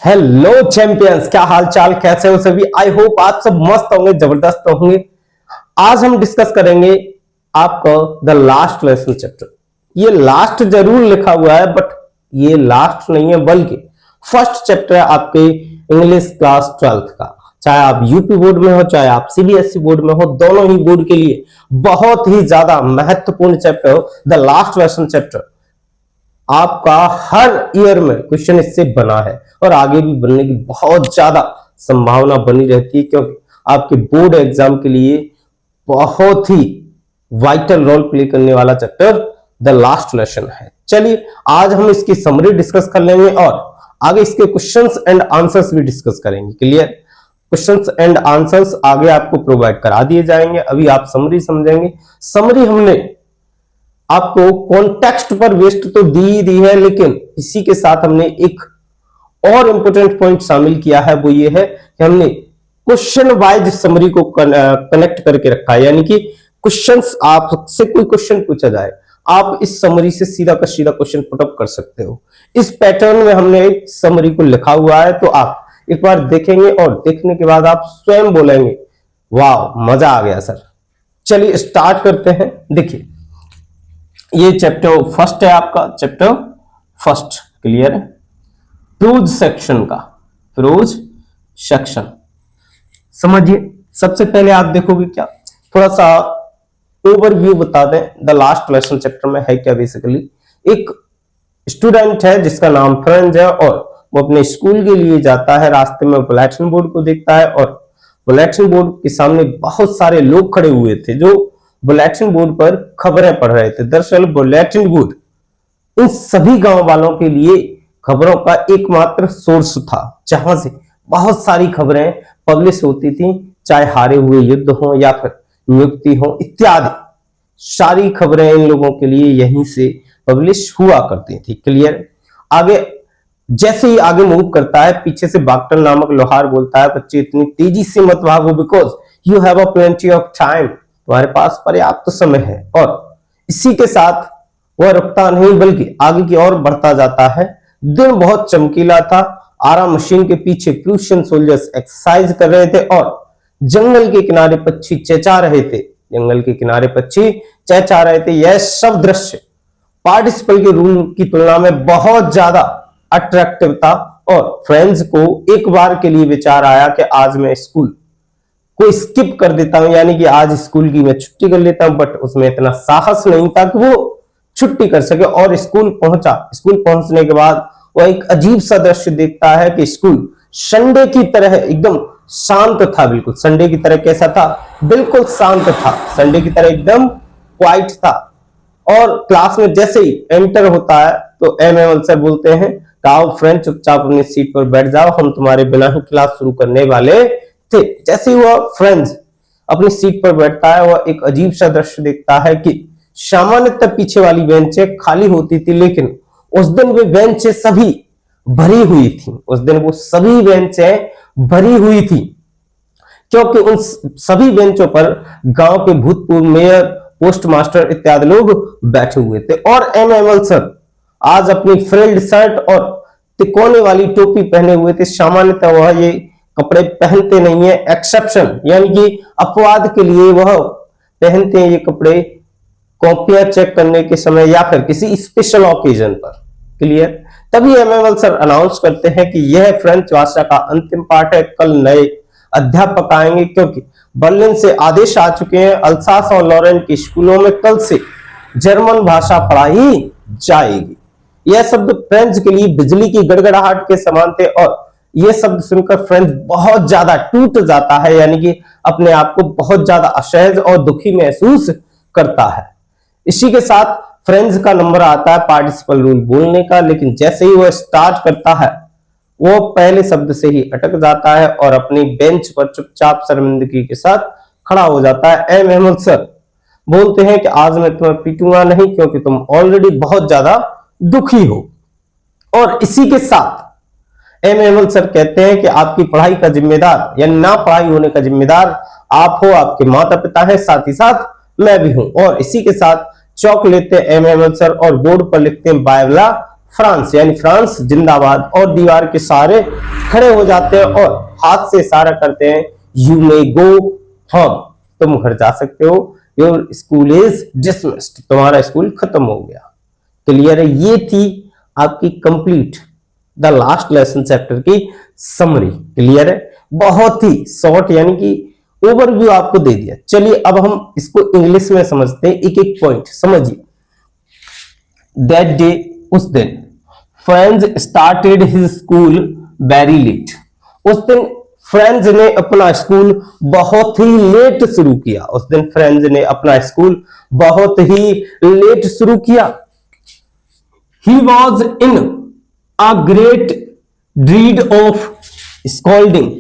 Hello champions, क्या हाल चाल, कैसे हो सभी। आई होप आज सब मस्त होंगे, जबरदस्त होंगे। आज हम डिस्कस करेंगे आपका द लास्ट लेसन चैप्टर। ये लास्ट जरूर लिखा हुआ है बट ये लास्ट नहीं है बल्कि फर्स्ट चैप्टर है आपके इंग्लिश क्लास 12th का। चाहे आप यूपी बोर्ड में हो चाहे आप सीबीएसई बोर्ड में हो, दोनों ही बोर्ड के लिए बहुत ही ज्यादा महत्वपूर्ण चैप्टर हो द लास्ट लेसन चैप्टर। आपका हर ईयर में क्वेश्चन इससे बना है और आगे भी बनने की बहुत ज्यादा संभावना बनी रहती है, क्योंकि आपके बोर्ड एग्जाम के लिए बहुत ही वाइटल रोल प्ले करने वाला चैप्टर द लास्ट लेसन है। चलिए आज हम इसकी समरी डिस्कस कर लेंगे और आगे इसके क्वेश्चंस एंड आंसर्स भी डिस्कस करेंगे। क्लियर? क्वेश्चंस एंड आंसर्स आगे आपको प्रोवाइड करा दिए जाएंगे, अभी आप समरी समझेंगे। समरी हमने आपको कॉन्टेक्स्ट पर बेस्ड तो दी है, लेकिन इसी के साथ हमने एक और इंपॉर्टेंट पॉइंट शामिल किया है, वो ये है कि हमने क्वेश्चन वाइज समरी को कनेक्ट करके रखा है। यानी कि क्वेश्चंस, आपसे कोई क्वेश्चन पूछा जाए, आप इस समरी से सीधा का सीधा क्वेश्चन पुटअप कर सकते हो। इस पैटर्न में हमने समरी को लिखा हुआ है, तो आप एक बार देखेंगे और देखने के बाद आप स्वयं बोलेंगे वाह मजा आ गया सर। चलिए स्टार्ट करते हैं। देखिए ये चैप्टर फर्स्ट है आपका, चैप्टर फर्स्ट। क्लियर है? प्रोज सेक्शन का, प्रोज सेक्शन समझिए। सबसे पहले आप देखोगे क्या, थोड़ा सा ओवरव्यू बता दें। द लास्ट लेसन चैप्टर में है क्या, बेसिकली एक स्टूडेंट है जिसका नाम फ्रेंज है और वो अपने स्कूल के लिए जाता है। रास्ते में बुलेटिन बोर्ड को देखता है और बुलेटिन बोर्ड के सामने बहुत सारे लोग खड़े हुए थे जो बुलेटिन बोर्ड पर खबरें पढ़ रहे थे। दरअसल बुलेटिन बोर्ड इन सभी गांव वालों के लिए खबरों का एकमात्र सोर्स था, जहां से बहुत सारी खबरें पब्लिश होती थी, चाहे हारे हुए युद्ध हो या फिर नियुक्ति हो इत्यादि सारी खबरें इन लोगों के लिए यहीं से पब्लिश हुआ करती थी। क्लियर? आगे जैसे ही आगे मूव करता है, पीछे से बाक्टल नामक लोहार बोलता है, बच्चे इतनी तेजी से मत भागो because you have a plenty of time, तुम्हारे पास पर्याप्त समय है। और इसी के साथ वह रुकता नहीं बल्कि आगे की ओर बढ़ता जाता है। दिन बहुत चमकीला था। आरा मशीन के पीछे प्रूशियन सोल्जर्स एक्सरसाइज कर रहे थे और जंगल के किनारे पक्षी चहचहा रहे थे। जंगल के किनारे पक्षी चहचहा रहे थे। यह सब दृश्य पार्टिसिपल के रूम की तुलना में बहुत ज्यादा अट्रैक्टिव था और फ्रेंड्स को एक बार के लिए विचार आया कि आज मैं स्कूल को स्किप कर देता हूं, यानी कि आज स्कूल की मैं छुट्टी कर लेता हूं। बट उसमें इतना साहस नहीं था कि वो छुट्टी कर सके और स्कूल पहुंचा। स्कूल पहुंचने के बाद वह एक अजीब सा दृश्य देखता है कि स्कूल संडे की तरह एकदम शांत था। बिल्कुल संडे की तरह कैसा था? बिल्कुल शांत था, संडे की तरह एकदम क्वाइट था। और क्लास में जैसे ही एंटर होता है तो एम सर बोलते हैं, आओ फ्रेंड चुपचाप अपनी सीट पर बैठ जाओ, हम तुम्हारे बिना ही क्लास शुरू करने वाले थे। जैसे ही वह फ्रेंड्स अपनी सीट पर बैठता है, वह एक अजीब सा दृश्य देखता है कि सामान्यतः पीछे वाली बेंचें खाली होती थी, लेकिन उस दिन वे बेंचें सभी भरी हुई थी। उस दिन वो सभी बेंचें भरी हुई थी क्योंकि उन सभी बेंचों पर गांव के भूतपूर्व मेयर, पोस्ट मास्टर इत्यादि लोग बैठे हुए थे। और एम सर आज अपनी फ्रिल्ड शर्ट और तिकोने वाली टोपी पहने हुए थे। सामान्यतः वह ये कपड़े पहनते नहीं है, एक्सेप्शन यानी कि अपवाद के लिए वह पहनते हैं ये कपड़े कॉपियां चेक करने के समय या फिर किसी स्पेशल ओकेजन पर। क्लियर? तभी एम सर अनाउंस करते हैं कि यह फ्रेंच भाषा का अंतिम पाठ है, कल नए अध्यापक आएंगे क्योंकि बर्लिन से आदेश आ चुके हैं, अल्सास और लॉरेन के स्कूलों में कल से जर्मन भाषा पढ़ाई जाएगी। यह शब्द फ्रेंच के लिए बिजली की गड़गड़ाहट के समान थे और यह शब्द सुनकर फ्रेंच बहुत ज्यादा टूट जाता है, यानी कि अपने आप को बहुत ज्यादा असहज और दुखी महसूस करता है। इसी के साथ फ्रेंच का नंबर आता है पार्टिसिपल रूल बोलने का, लेकिन जैसे ही वह स्टार्ट करता है वो पहले शब्द से ही अटक जाता है और अपनी बेंच पर चुपचाप शर्मिंदगी के साथ खड़ा हो जाता है। एम सर बोलते हैं कि आज मैं तुम्हें पीटूंगा नहीं क्योंकि तुम ऑलरेडी बहुत ज्यादा दुखी हो। और इसी के साथ एम सर कहते हैं कि आपकी पढ़ाई का जिम्मेदार या ना पढ़ाई होने का जिम्मेदार आप हो, आपके माता पिता है, साथ ही साथ मैं भी हूं। और इसी के साथ चौक लेते हैं एम सर और बोर्ड पर लिखते हैं बायबला फ्रांस यानी फ्रांस जिंदाबाद, और दीवार के सहारे खड़े हो जाते हैं और हाथ से इशारा करते हैं यू मे गो होम, तुम घर जा सकते हो, योर स्कूल इज डिसमिस्ड, तुम्हारा स्कूल खत्म हो गया। क्लियर है? ये थी आपकी complete the last lesson chapter की समरी। क्लियर है? बहुत ही शॉर्ट यानी कि ओवरव्यू आपको दे दिया। चलिए अब हम इसको इंग्लिश में समझते हैं, एक एक पॉइंट समझिए। दैट डे, उस दिन, Franz started his school very late, उस दिन फ्रेंज ने अपना स्कूल बहुत ही लेट शुरू किया। उस दिन फ्रेंज ने अपना स्कूल बहुत ही लेट शुरू किया। He was in a great dread of scolding,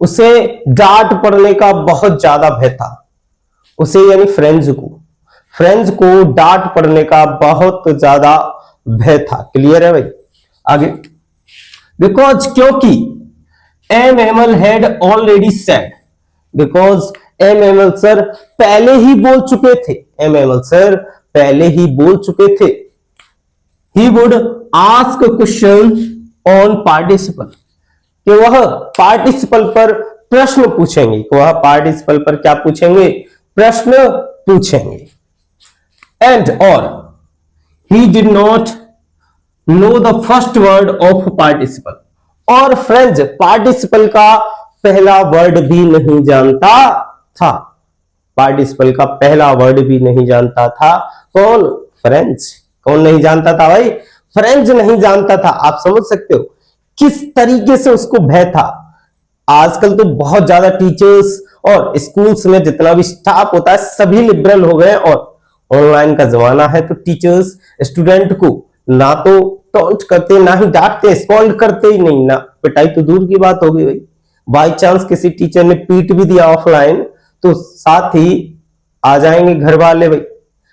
उसे डांट पड़ने का बहुत ज्यादा भय था। उसे यानी फ्रेंज को डांट पड़ने का बहुत ज्यादा भय था। क्लियर है भाई? आगे, बिकॉज, क्योंकि M Hamel had already said, because M Hamel sir पहले ही बोल चुके थे, एम एमल सर पहले ही बोल चुके थे, he would ask question on participle, कि वह पार्टिसिपल पर प्रश्न पूछेंगे, वह पार्टिसिपल पर क्या पूछेंगे? प्रश्न पूछेंगे। एंड और ही did not know the first word of participle, और फ्रेंच पार्टिसिपल का पहला वर्ड भी नहीं जानता था। पार्टिसिपल का पहला वर्ड भी नहीं जानता था। कौन? फ्रेंच। कौन नहीं जानता था भाई? फ्रेंच नहीं जानता था। आप समझ सकते हो किस तरीके से उसको भय था। आजकल तो बहुत ज्यादा टीचर्स और स्कूल्स में जितना भी स्टाफ होता है सभी लिबरल हो गए, और ऑनलाइन का जमाना है तो टीचर्स स्टूडेंट को ना तो टॉन्ट करते, ना ही डांटते, स्कॉल्ड करते ही नहीं, ना पिटाई तो दूर की बात होगी भाई। बाई चांस किसी टीचर ने पीट भी दिया ऑफलाइन तो साथ ही आ जाएंगे घर वाले भाई,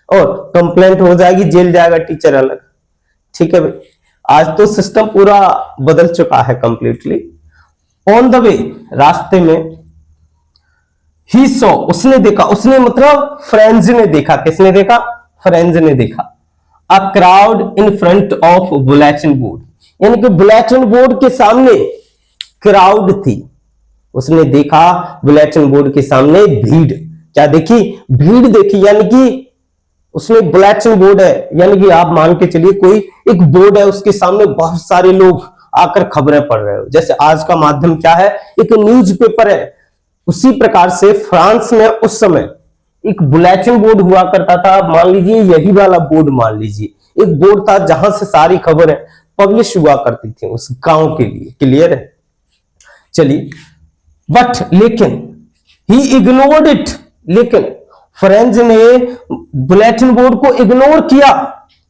और कंप्लेंट हो जाएगी, जेल जाएगा टीचर अलग। ठीक है भाई? आज तो सिस्टम पूरा बदल चुका है कंप्लीटली। ऑन द वे, रास्ते में, ही सॉ, उसने देखा, उसने मतलब फ्रेंड्स ने देखा। किसने देखा? फ्रेंड्स ने देखा। A crowd in front of bulletin board, यानी कि बुलेटिन बोर्ड के सामने क्राउड थी। उसने देखा बुलेटिन बोर्ड के सामने भीड़। क्या देखी? भीड़ देखी। यानी कि उसमें बुलेटिन बोर्ड है, यानी कि आप मान के चलिए कोई एक बोर्ड है, उसके सामने बहुत सारे लोग आकर खबरें पढ़ रहे हो। जैसे आज का माध्यम क्या है? एक न्यूज़पेपर है। उसी प्रकार से फ्रांस में उस समय एक बुलेटिन बोर्ड हुआ करता था। मान लीजिए यही वाला बोर्ड, मान लीजिए एक बोर्ड था जहां से सारी खबरें पब्लिश हुआ करती थी उस गांव के लिए। क्लियर है? चलिए, बट लेकिन ही इग्नोर्ड इट, लेकिन फ्रेंच ने बुलेटिन बोर्ड को इग्नोर किया,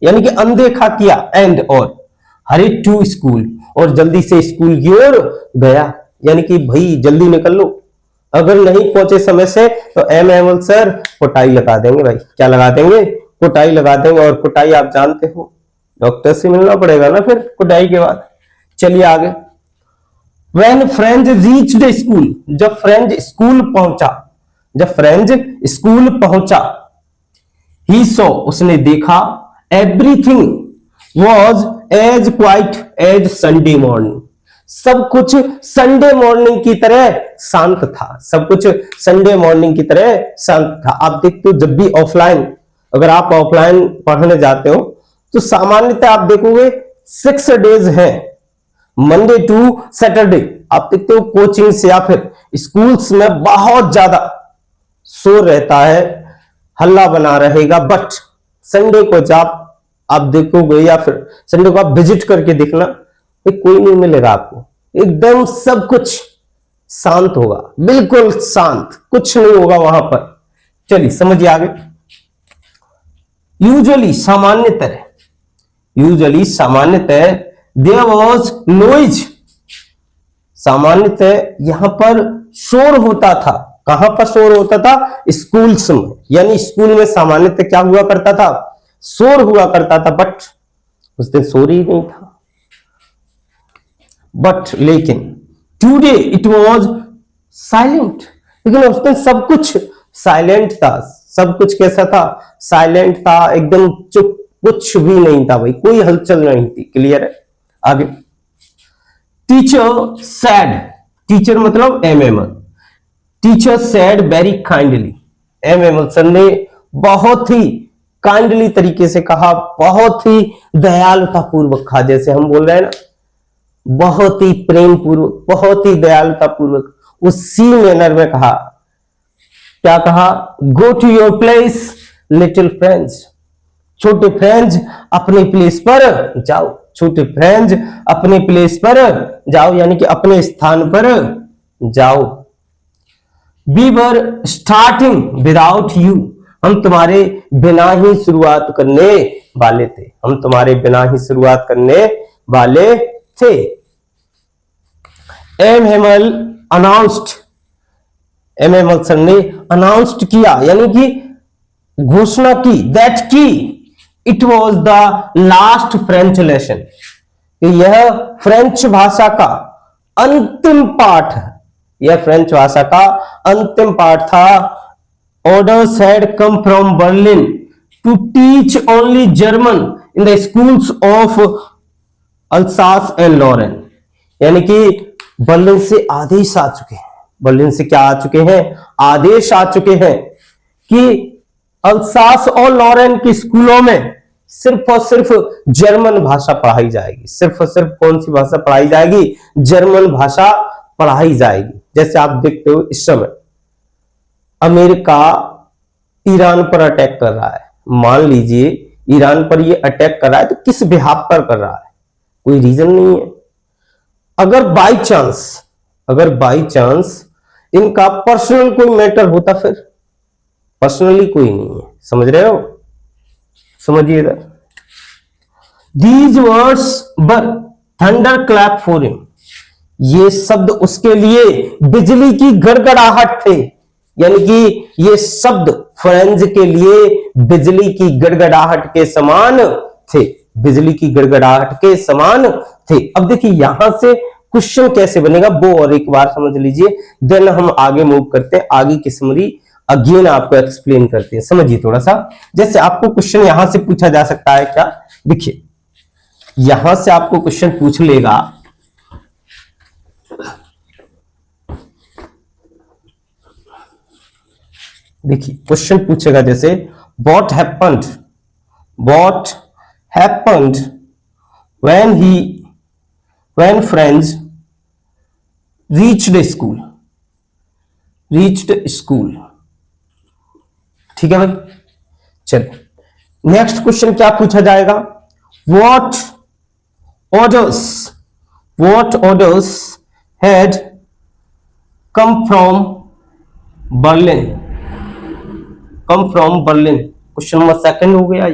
यानी कि अनदेखा किया। एंड और हरी टू स्कूल, और जल्दी से स्कूल की ओर गया। यानी कि भाई जल्दी निकल लो, अगर नहीं पहुंचे समय से तो एम एमल सर कुटाई लगा देंगे भाई। क्या लगा देंगे? कुटाई लगा देंगे। और कुटाई आप जानते हो, डॉक्टर से मिलना पड़ेगा ना फिर कुटाई के बाद। चलिए आगे। When फ्रेंच रीच्ड स्कूल, जब फ्रेंच स्कूल पहुंचा, जब फ्रेंच स्कूल पहुंचा, ही सॉ, उसने देखा, everything was as quiet as Sunday morning, सब कुछ संडे मॉर्निंग की तरह शांत था। सब कुछ संडे मॉर्निंग की तरह शांत था। आप देखते हो जब भी ऑफलाइन, अगर आप ऑफलाइन पढ़ने जाते हो तो सामान्यतः आप देखोगे 6 डेज हैं, मंडे टू सैटरडे। आप देखते हो कोचिंग्स या फिर स्कूल्स में बहुत ज्यादा शोर रहता है, हल्ला बना रहेगा। बट संडे को जब आप देखोगे या फिर संडे को आप विजिट करके देखना, कोई नहीं मिलेगा आपको, एकदम सब कुछ शांत होगा, बिल्कुल शांत, कुछ नहीं होगा वहां पर। चलिए समझिए आगे। यूजुअली, सामान्यतः, यूजुअली सामान्यतः, देयर वाज नॉइज, सामान्यतः यहां पर शोर होता था। कहां पर शोर होता था? स्कूल्स में, यानी स्कूल में सामान्यतः क्या हुआ करता था? शोर हुआ करता था। बट उस दिन शोर ही नहीं था। बट लेकिन टुडे इट वॉज साइलेंट, लेकिन उस दिन सब कुछ साइलेंट था। सब कुछ कैसा था? साइलेंट था, एकदम चुप कुछ भी नहीं था भाई, कोई हलचल नहीं थी। क्लियर है? आगे, टीचर सैड, टीचर मतलब MML, teacher sad very kindly, MML sir ने बहुत ही काइंडली तरीके से कहा, बहुत ही दयालुता पूर्वक कहा, जैसे हम बोल रहे हैं ना, बहुत ही प्रेम पूर्वक, बहुत ही दयालुता पूर्वक, उसी मैनर में कहा। क्या कहा? Go to your place little friends, छोटे फ्रेंड्स अपने प्लेस पर जाओ, छोटे फ्रेंड्स अपने प्लेस पर जाओ, यानी कि अपने स्थान पर जाओ। We were starting without you, हम तुम्हारे बिना ही शुरुआत करने वाले थे, हम तुम्हारे बिना ही शुरुआत करने वाले थे। M Hemal announced, M Hamel sir ने अनाउंस्ड किया, यानी कि घोषणा की, दैट की it was the last French lesson, यह फ्रेंच भाषा का अंतिम पाठ है, यह फ्रेंच भाषा का अंतिम पाठ था। Orders had come from Berlin to teach only German in the schools of Alsace and Lorraine, यानी कि बर्लिन से आदेश आ चुके हैं, बर्लिन से क्या आ चुके हैं? आदेश आ चुके हैं कि अल्सास और लॉरेन के स्कूलों में सिर्फ और सिर्फ जर्मन भाषा पढ़ाई जाएगी, सिर्फ और सिर्फ कौन सी भाषा पढ़ाई जाएगी? जर्मन भाषा पढ़ाई जाएगी। जैसे आप देखते हो इस समय अमेरिका ईरान पर अटैक कर रहा है, मान लीजिए ईरान पर ये अटैक कर रहा है तो किस बिहाफ पर कर रहा है? कोई रीजन नहीं है। अगर बाई चांस इनका पर्सनल कोई मैटर होता, फिर पर्सनली कोई नहीं है, समझ रहे हो? समझिए इधर, these words were thunder clap for him, ये शब्द उसके लिए बिजली की गड़गड़ाहट थे, यानी कि ये शब्द फ्रेंच के लिए बिजली की गड़गड़ाहट के समान थे, बिजली की गड़गड़ाहट के समान थे। अब देखिए यहां से क्वेश्चन कैसे बनेगा वो और एक बार समझ लीजिए, देन हम आगे मूव करते हैं, आगे की समरी अगेन आपको एक्सप्लेन करते हैं। समझिए थोड़ा सा, जैसे आपको क्वेश्चन यहां से पूछा जा सकता है क्या? देखिए यहां से आपको क्वेश्चन पूछ लेगा, देखिए क्वेश्चन पूछेगा जैसे what happened when friends reached school, ठीक है भाई। चलो नेक्स्ट क्वेश्चन क्या पूछा जाएगा? what orders had come from Berlin, question number second हो गया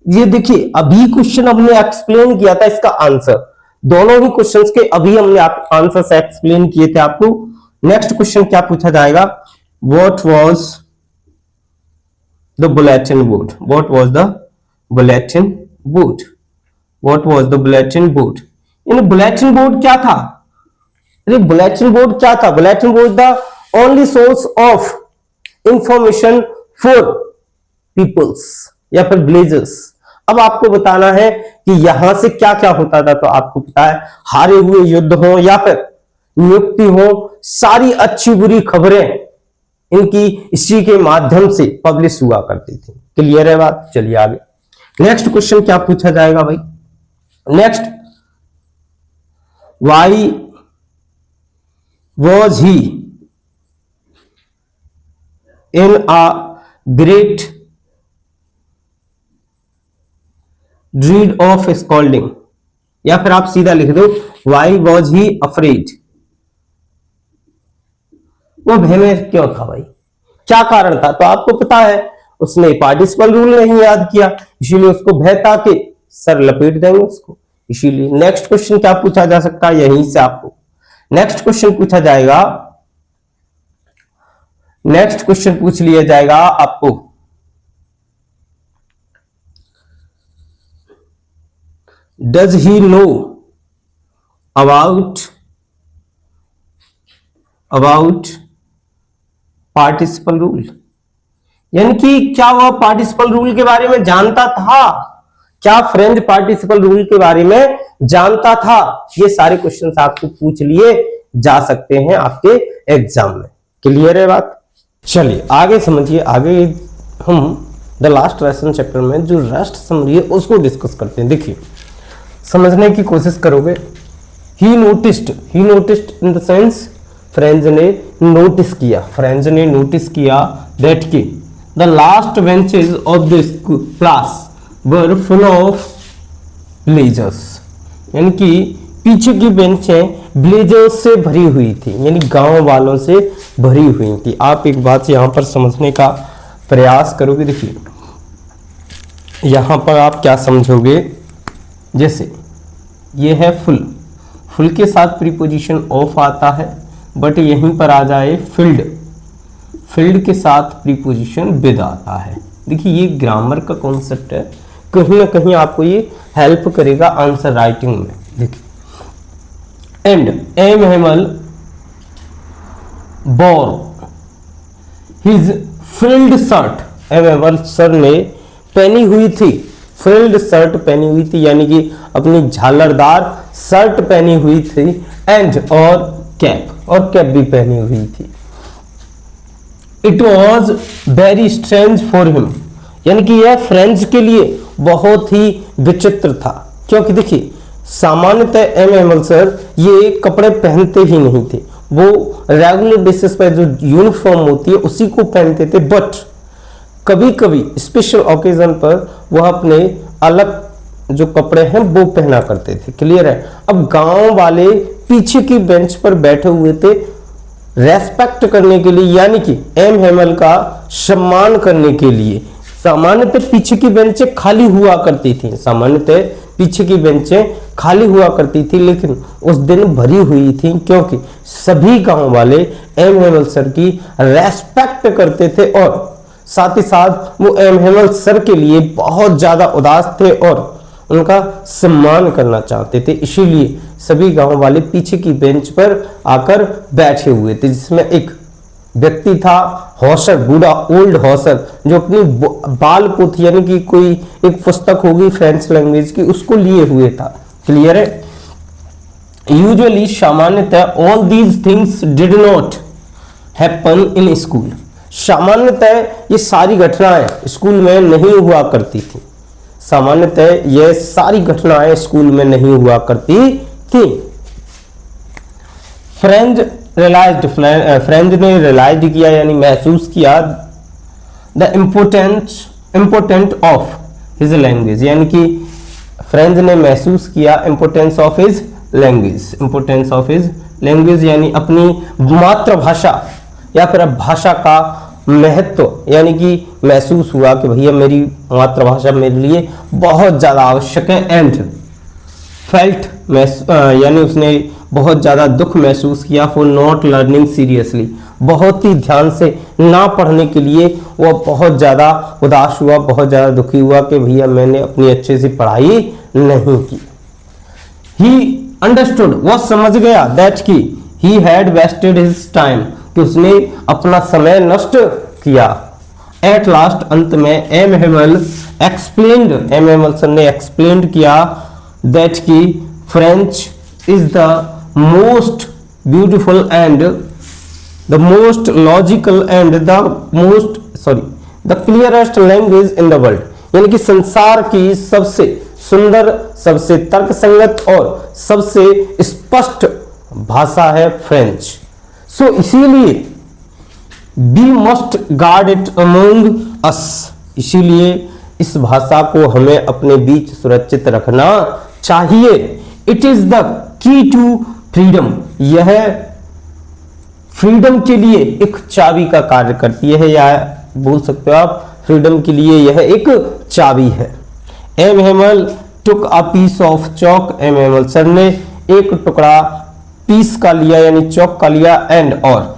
ये देखिए अभी क्वेश्चन हमने एक्सप्लेन किया था इसका आंसर, दोनों ही क्वेश्चंस के अभी हमने आंसर एक्सप्लेन किए थे आपको। नेक्स्ट क्वेश्चन क्या पूछा जाएगा? What was the bulletin board, इन बुलेटिन बोर्ड क्या था? अरे बुलेटिन बोर्ड क्या था? Bulletin board the only source of information for peoples या फिर विलेजर्स। अब आपको बताना है कि यहां से क्या क्या होता था, तो आपको पता है हारे हुए युद्ध हो या फिर नियुक्ति हो, सारी अच्छी बुरी खबरें इनकी इसी के माध्यम से पब्लिश हुआ करती थी। क्लियर है बात? चलिए आगे नेक्स्ट क्वेश्चन क्या पूछा जाएगा भाई? Next, why was he in a great dread of scolding, या फिर आप सीधा लिख दो वाई वॉज ही अफ्रेड, वो भय में क्यों था भाई? क्या कारण था? तो आपको पता है उसने पार्टिसिपल रूल नहीं याद किया, इसीलिए उसको भय था कि सर लपेट देंगे उसको, इसीलिए। नेक्स्ट क्वेश्चन क्या पूछा जा सकता है? यहीं से आपको नेक्स्ट क्वेश्चन पूछा जाएगा, नेक्स्ट क्वेश्चन पूछ लिया जाएगा आपको, does he know about participle rule, यानी कि क्या वह पार्टिसिपल रूल के बारे में जानता था? क्या फ्रेंच पार्टिसिपल रूल के बारे में जानता था? ये सारे क्वेश्चन आपको पूछ लिए जा सकते हैं आपके एग्जाम में। क्लियर है बात? चलिए आगे समझिए। आगे हम द लास्ट लेसन चैप्टर में जो रेस्ट समरी है उसको डिस्कस करते हैं। देखिए समझने की कोशिश करोगे। ही noticed in the sense French ने नोटिस किया दैट की the last benches of the class were full of blazers, यानी कि पीछे की बेंचें ब्लेजर्स से भरी हुई थी, यानी गांव वालों से भरी हुई थी। आप एक बात यहां पर समझने का प्रयास करोगे। देखिए यहां पर आप क्या समझोगे, जैसे ये है फुल के साथ प्रीपोजिशन ऑफ आता है, बट यहीं पर आ जाए फील्ड के साथ प्रीपोजिशन विद आता है। देखिए ये ग्रामर का कॉन्सेप्ट है, कहीं ना कहीं आपको ये हेल्प करेगा आंसर राइटिंग में। देखिए and M Hamel bore his frilled shirt, M Hamel sir ने पहनी हुई थी, फ्रिल्ड शर्ट पहनी हुई थी, यानी कि अपनी झालरदार शर्ट पहनी हुई थी, एंड और कैप भी पहनी हुई थी। It was very strange for him, यानी कि यह फ्रेंच के लिए बहुत ही विचित्र था, क्योंकि देखिए सामान्यतः एम हेमल सर ये कपड़े पहनते ही नहीं थे, वो रेगुलर बेसिस पर जो यूनिफॉर्म होती है उसी को पहनते थे, बट कभी कभी स्पेशल ओकेजन पर वह अपने अलग जो कपड़े हैं वो पहना करते थे। क्लियर है? अब गांव वाले पीछे की बेंच पर बैठे हुए थे रेस्पेक्ट करने के लिए, यानी कि एम हेमल का सम्मान करने के लिए। सामान्यतः पीछे की बेंचें खाली हुआ करती थी, लेकिन उस दिन भरी हुई थी, क्योंकि सभी गांव वाले एम हेमल सर की रेस्पेक्ट करते थे और साथ ही साथ वो एम हेमल सर के लिए बहुत ज्यादा उदास थे और उनका सम्मान करना चाहते थे। इसीलिए सभी गांव वाले पीछे की बेंच पर आकर बैठे हुए थे, जिसमें एक व्यक्ति था हॉसर, बूढ़ा ओल्ड हॉसर, जो अपनी बाल पोथी यानी कि कोई एक पुस्तक होगी फ्रेंच लैंग्वेज की उसको लिए हुए था। क्लियर है? यूजुअली सामान्यतः all these things did not happen in school, सामान्यतः ये सारी घटनाएं स्कूल में नहीं हुआ करती थी, सामान्यतः ये सारी घटनाएं स्कूल में नहीं हुआ करती थी। फ्रेंच ने रियलाइज किया यानी महसूस किया the important of his language, यानी कि फ्रेंच ने महसूस किया इम्पोर्टेंस ऑफ हिज लैंग्वेज, यानी अपनी मातृभाषा या फिर भाषा का महत्व, यानी कि महसूस हुआ कि भैया मेरी मातृभाषा मेरे लिए बहुत ज्यादा आवश्यक है। एंड फेल्ट यानी उसने बहुत ज्यादा दुख महसूस किया फॉर नॉट लर्निंग सीरियसली, बहुत ही ध्यान से ना पढ़ने के लिए वह बहुत ज्यादा उदास हुआ, बहुत ज्यादा दुखी हुआ कि भैया मैंने अपनी अच्छे से पढ़ाई नहीं की। ही अंडरस्टूड, वह समझ गया दैट की he had wasted his time, कि उसने अपना समय नष्ट किया। एट लास्ट, अंत में एम हेमल सर ने एक्सप्लेन किया दैट की French is the most beautiful and the most logical and the clearest language in the world, यानी कि संसार की सबसे सुंदर, सबसे तर्कसंगत और सबसे स्पष्ट भाषा है फ्रेंच। सो इसीलिए we must guard it among us, इसीलिए इस भाषा को हमें अपने बीच सुरक्षित रखना चाहिए। It is the key to freedom, यह फ्रीडम के लिए एक चाबी का कार्य करती है, या बोल सकते हो आप फ्रीडम के लिए यह एक चाबी है। M Hamel took a piece of chalk, M Hamel sir ने एक टुकड़ा पीस का लिया यानी चौक का लिया, एंड और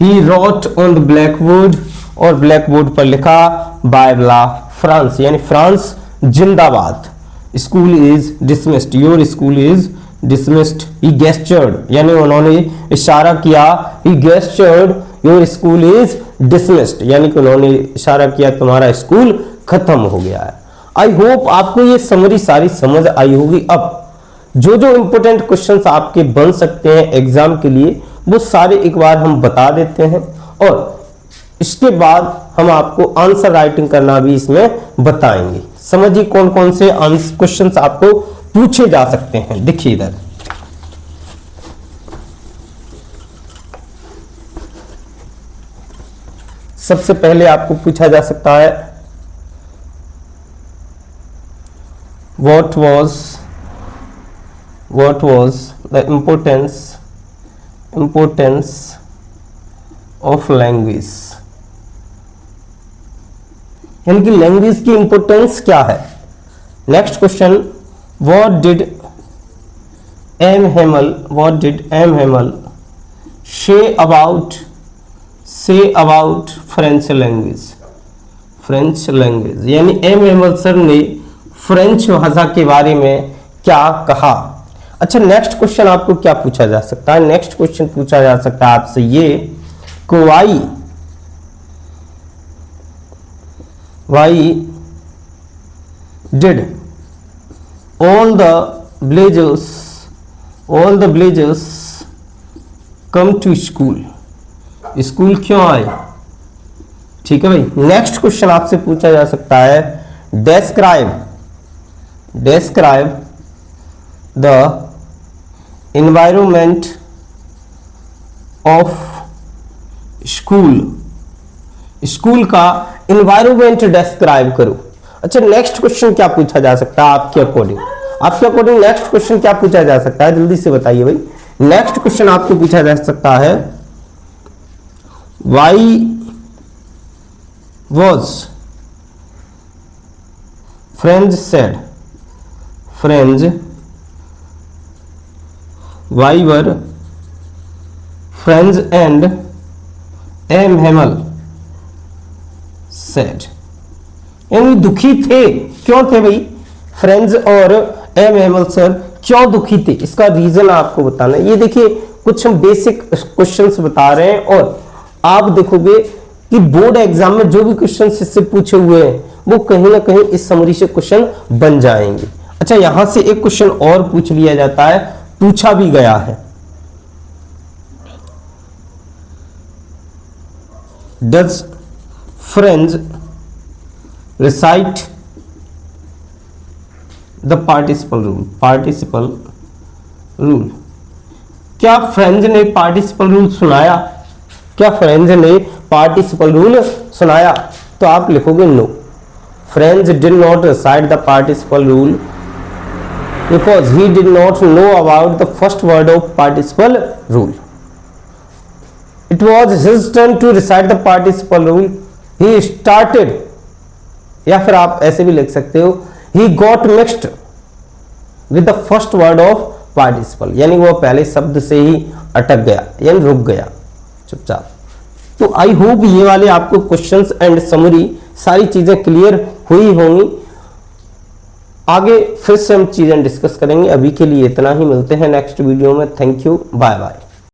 he wrote on the blackboard, और ब्लैकबोर्ड पर लिखा बाय ला फ्रांस, यानी फ्रांस जिंदाबाद। School is dismissed, your school is dismissed. He gestured, यानी उन्होंने इशारा किया, he gestured your school is dismissed, यानी कि उन्होंने इशारा किया तुम्हारा स्कूल खत्म हो गया है। आई होप आपको ये समरी सारी समझ आई होगी। अब जो जो इंपॉर्टेंट क्वेश्चंस आपके बन सकते हैं एग्जाम के लिए वो सारे एक बार हम बता देते हैं, और इसके बाद हम आपको आंसर राइटिंग करना भी इसमें बताएंगे। समझिए कौन कौन से क्वेश्चंस आपको पूछे जा सकते हैं। देखिए इधर सबसे पहले आपको पूछा जा सकता है what was the importance of language, यानी कि लैंग्वेज की इंपॉर्टेंस क्या है। Next question, what did M. Hamel say about French language, यानी M. Hamel सर ने फ्रेंच भाषा के बारे में क्या कहा। अच्छा, नेक्स्ट क्वेश्चन आपको क्या पूछा जा सकता है। नेक्स्ट क्वेश्चन पूछा जा सकता है आपसे ये कि why did all the villagers come to school, school क्यों आए। ठीक है भाई। नेक्स्ट क्वेश्चन आपसे पूछा जा सकता है describe the environment of school का environment describe करो। अच्छा, नेक्स्ट क्वेश्चन क्या पूछा जा सकता है आपके अकॉर्डिंग नेक्स्ट क्वेश्चन क्या पूछा जा सकता है, जल्दी से बताइए भाई। नेक्स्ट क्वेश्चन आपको पूछा जा सकता है why was French said, why were French and M. Hamel sad, यानी दुखी थे, क्यों थे भाई फ्रेंच और एम हेमल सर क्यों दुखी थे, इसका रीजन आपको बताना है। ये देखिए कुछ हम बेसिक क्वेश्चंस बता रहे हैं, और आप देखोगे कि बोर्ड एग्जाम में जो भी क्वेश्चन इससे पूछे हुए हैं वो कहीं ना कहीं इस समरी से क्वेश्चन बन जाएंगे। अच्छा, यहां से एक क्वेश्चन और पूछ लिया जाता है, पूछा भी गया है। Does Franz recite the participle rule, क्या फ्रेंच ने पार्टिसिपल रूल सुनाया, तो आप लिखोगे no, Franz did not recite the participle rule because he did not know about the first word of participle rule. It was his turn to recite the participle rule, he started, या फिर आप ऐसे भी लिख सकते हो he got mixed with the first word of participle, यानी वो पहले शब्द से ही अटक गया यानी रुक गया चुपचाप। तो आई होप ये वाले आपको क्वेश्चंस एंड समरी सारी चीजें क्लियर हुई होंगी। आगे फिर से हम चीजें डिस्कस करेंगे, अभी के लिए इतना ही, मिलते हैं नेक्स्ट वीडियो में। Thank you, bye bye.